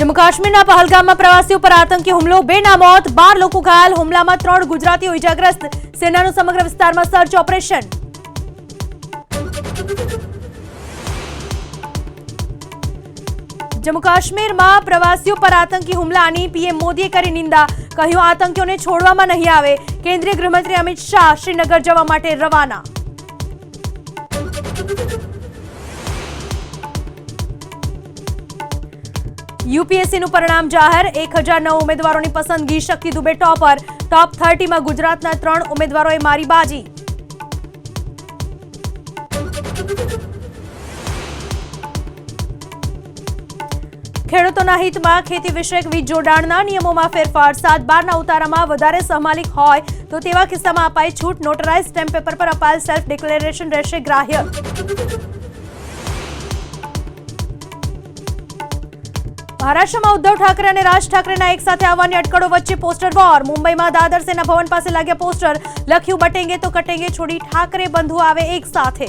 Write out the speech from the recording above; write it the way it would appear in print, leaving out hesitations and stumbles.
जम्मू काश्मीरना पहलगामમાં પ્રવાસીઓ પર આતંકી હુમલો, 2 ના મોત, 12 લોકો ઘાયલ. હુમલામાં 3 ગુજરાતીઓ ઇજાગ્રસ્ત. સેનાનું સમગ્ર વિસ્તારમાં સર્ચ ઓપરેશન. જમ્મુ કાશ્મીરમાં પ્રવાસીઓ પર આતંકી હુમલાની પીએમ મોદીએ કરી નિંદા. કહ્યું આતંકીઓને છોડવામાં નહીં આવે. કેન્દ્રીય ગૃહમંત્રી અમિત શાહ શ્રીનગર જવા માટે રવાના. યુપીએસસીનું પરિણામ જાહેર. 1009 ઉમેદવારોની પસંદગી. શક્તિ દુબે ટોપર. ટોપ 30માં ગુજરાતના 3 ઉમેદવારોએ મારી બાજી. ખેડૂતોના હિતમાં ખેતી વિષયક વીજ જોડાણના નિયમોમાં ફેરફાર. 7-12ના ઉતારામાં વધારે સહમાલિક હોય તો તેવા કિસ્સામાં અપાય છૂટ. નોટરાઇઝ સ્ટેમ્પ પેપર પર અપાયેલ સેલ્ફ ડિક્લેરેશન રહેશે ગ્રાહ્ય. મહારાષ્ટ્રમાં ઉદ્ધવ ઠાકરે અને રાજ ઠાકરેના એક સાથે આવવાની અટકળો વચ્ચે પોસ્ટર વોર. મુંબઈમાં દાદર સેના ભવન પાસે લાગ્યા પોસ્ટર. લખ્યું બટેંગે તો કટેંગે છોડી ઠાકરે બંધુ આવે એક સાથે.